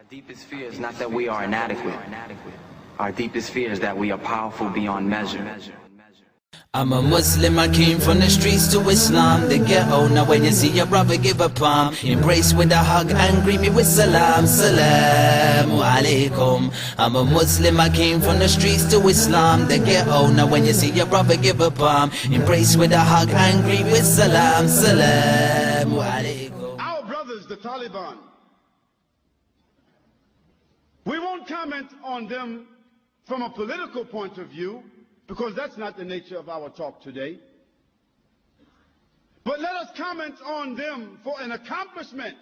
Our deepest fear is not that we are inadequate. Our deepest fear is that we are powerful beyond measure. I'm a Muslim, I came from the streets to Islam, the ghetto. Now when you see your brother, give a palm, embrace with a hug and greet me with salam. Salamu alaikum. I'm a Muslim, I came from the streets to Islam, the ghetto. Now when you see your brother, give a palm, embrace with a hug and greet with salam. Salamu alaikum. Our brothers, the Taliban, we won't comment on them from a political point of view, because that's not the nature of our talk today. But let us comment on them for an accomplishment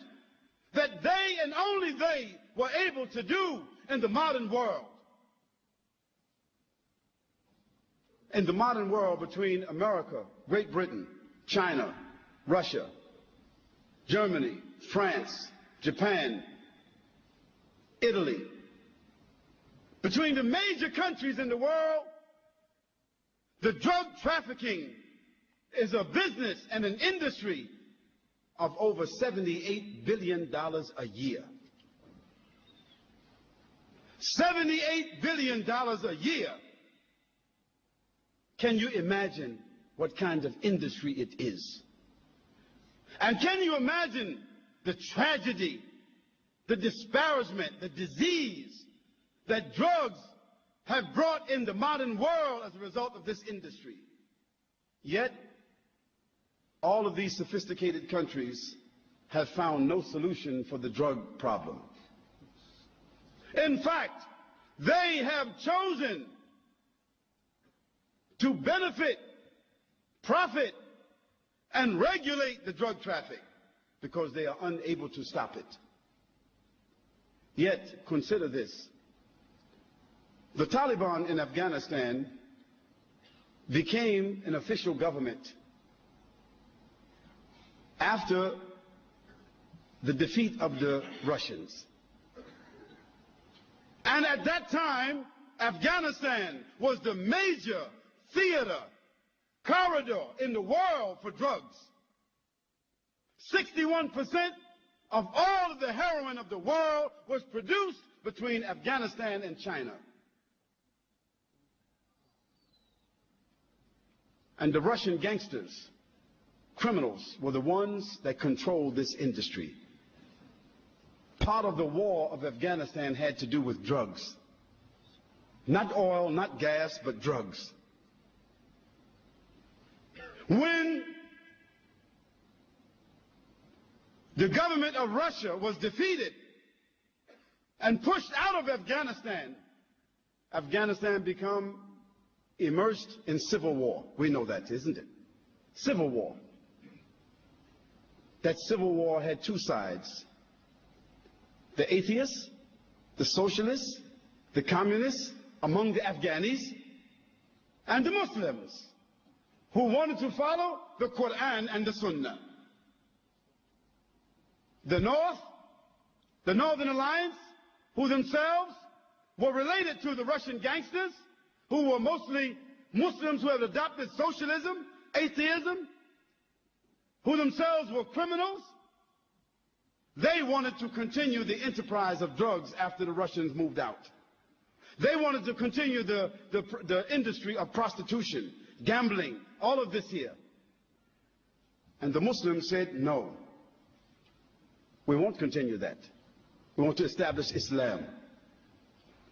that they and only they were able to do in the modern world. In the modern world, between America, Great Britain, China, Russia, Germany, France, Japan, Italy, between the major countries in the world, the drug trafficking is a business and an industry of over $78 billion a year. $78 billion a year. Can you imagine what kind of industry it is? And can you imagine the tragedy, the disparagement, the disease that drugs have brought in the modern world as a result of this industry? Yet, all of these sophisticated countries have found no solution for the drug problem. In fact, they have chosen to benefit, profit, and regulate the drug traffic because they are unable to stop it. Yet, consider this. The Taliban in Afghanistan became an official government after the defeat of the Russians. And at that time, Afghanistan was the major theater, corridor in the world for drugs. 61% of all of the heroin of the world was produced between Afghanistan and China. And the Russian gangsters, criminals, were the ones that controlled this industry. Part of the war of Afghanistan had to do with drugs. Not oil, not gas, but drugs. When the government of Russia was defeated and pushed out of Afghanistan, Afghanistan became immersed in civil war. We know that, isn't it? Civil war. That civil war had two sides. The atheists, the socialists, the communists among the Afghanis, and the Muslims who wanted to follow the Quran and the Sunnah. The North, the Northern Alliance, who themselves were related to the Russian gangsters, who were mostly Muslims who had adopted socialism, atheism, who themselves were criminals. They wanted to continue the enterprise of drugs after the Russians moved out. They wanted to continue the industry of prostitution, gambling, all of this here. And the Muslims said, no, we won't continue that. We want to establish Islam.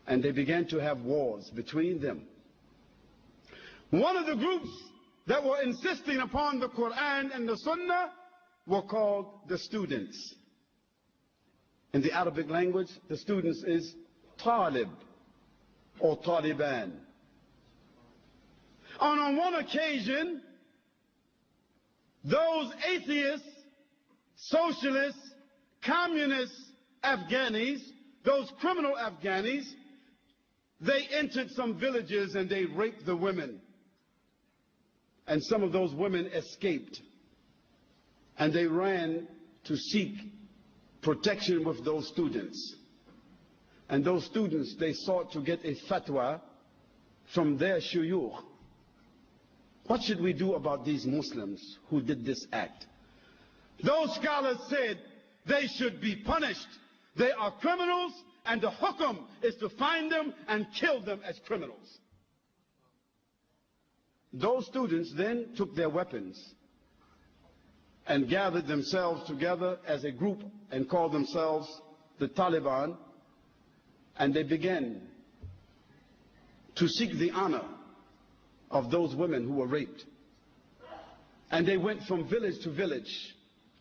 And they began to have wars between them. One of the groups that were insisting upon the Quran and the Sunnah were called the students. In the Arabic language, the students is Talib or Taliban. And on one occasion, those atheists, socialists, communist Afghanis, those criminal Afghanis, they entered some villages and they raped the women. And some of those women escaped. And they ran to seek protection with those students. And those students, they sought to get a fatwa from their shuyukh. What should we do about these Muslims who did this act? Those scholars said they should be punished. They are criminals, and the hukum is to find them and kill them as criminals. Those students then took their weapons and gathered themselves together as a group and called themselves the Taliban, and they began to seek the honor of those women who were raped. And they went from village to village,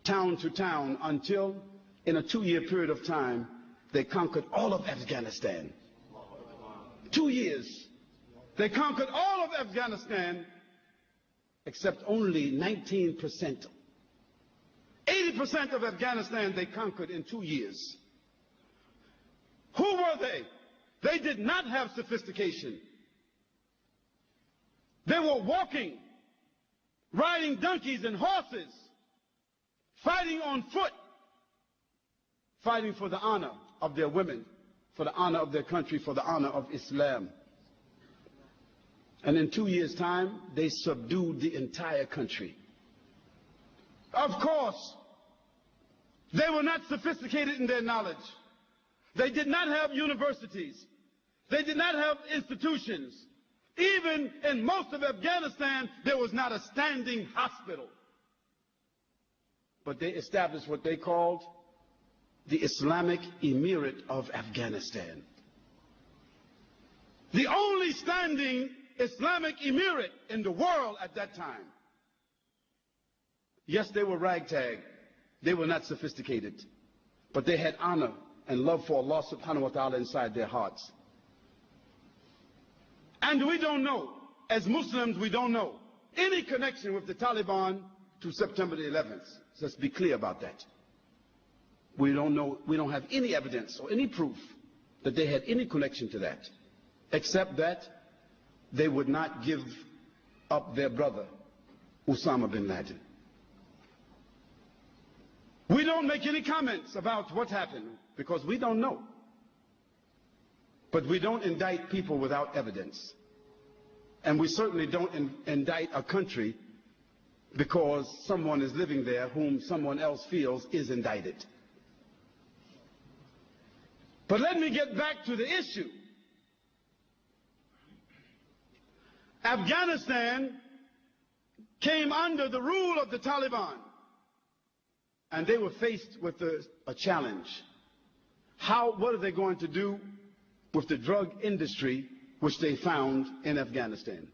town to town, until in a 2-year period of time, they conquered all of Afghanistan. 2 years. They conquered all of Afghanistan, except only 19%. 80% of Afghanistan they conquered in 2 years. Who were they? They did not have sophistication. They were walking, riding donkeys and horses, fighting on foot, fighting for the honor of their women, for the honor of their country, for the honor of Islam. And in 2 years' time, they subdued the entire country. Of course, they were not sophisticated in their knowledge. They did not have universities. They did not have institutions. Even in most of Afghanistan, there was not a standing hospital. But they established what they called the Islamic Emirate of Afghanistan. The only standing Islamic Emirate in the world at that time. Yes, they were ragtag. They were not sophisticated. But they had honor and love for Allah subhanahu wa ta'ala inside their hearts. And we don't know, as Muslims, we don't know any connection with the Taliban to September the 11th. Let's be clear about that. We don't know, we don't have any evidence or any proof that they had any connection to that, except that they would not give up their brother, Osama bin Laden. We don't make any comments about what happened because we don't know. But we don't indict people without evidence. And we certainly don't indict a country because someone is living there whom someone else feels is indicted. But let me get back to the issue. Afghanistan came under the rule of the Taliban, and they were faced with a challenge. What are they going to do with the drug industry which they found in Afghanistan?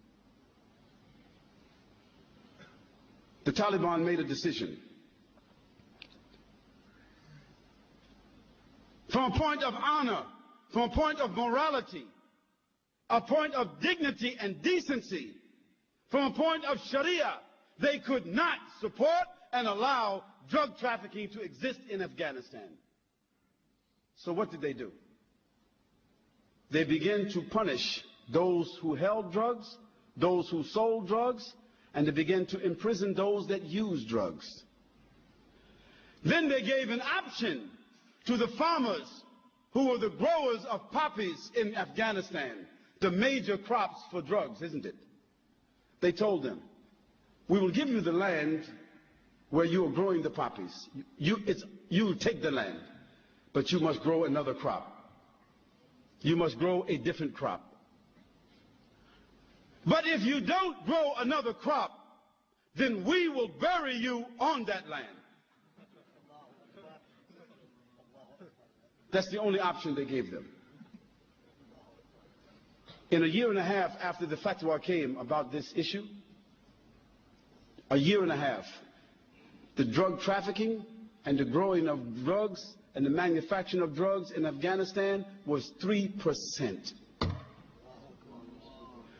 The Taliban made a decision. From a point of honor, from a point of morality, a point of dignity and decency, from a point of Sharia, they could not support and allow drug trafficking to exist in Afghanistan. So what did they do? They began to punish those who held drugs, those who sold drugs, and they began to imprison those that used drugs. Then they gave an option to the farmers who were the growers of poppies in Afghanistan, the major crops for drugs, isn't it? They told them, we will give you the land where you are growing the poppies. You take the land, but you must grow another crop. You must grow a different crop. But if you don't grow another crop, then we will bury you on that land. That's the only option they gave them. In a year and a half after the fatwa came about this issue, a year and a half, the drug trafficking and the growing of drugs and the manufacturing of drugs in Afghanistan was 3%.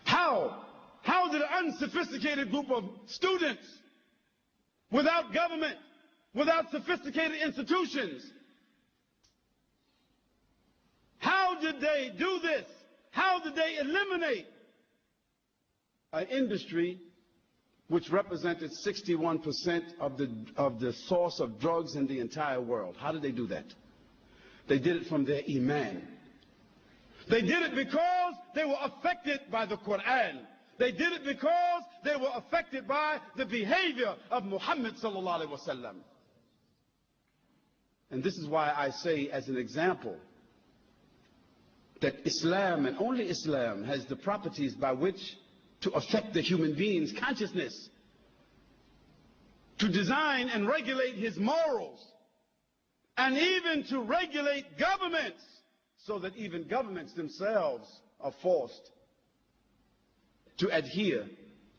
How did an unsophisticated group of students, without government, without sophisticated institutions, how did they do this? How did they eliminate an industry which represented 61% of the source of drugs in the entire world? How did they do that? They did it from their iman. They did it because they were affected by the Quran. They did it because they were affected by the behavior of Muhammad sallallahu alaihi wasallam. And this is why I say, as an example, that Islam, and only Islam, has the properties by which to affect the human being's consciousness, to design and regulate his morals, and even to regulate governments, so that even governments themselves are forced to adhere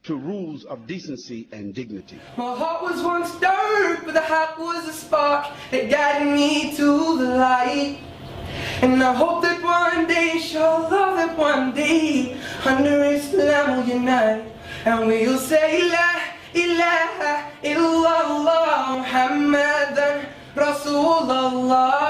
to rules of decency and dignity. My heart was once dark, but the heart was a spark that guided me to the light. And I hope that one day, inshallah, that one day, under Islam will unite. And we'll say, La ilaha illallah, Muhammadan Rasulullah.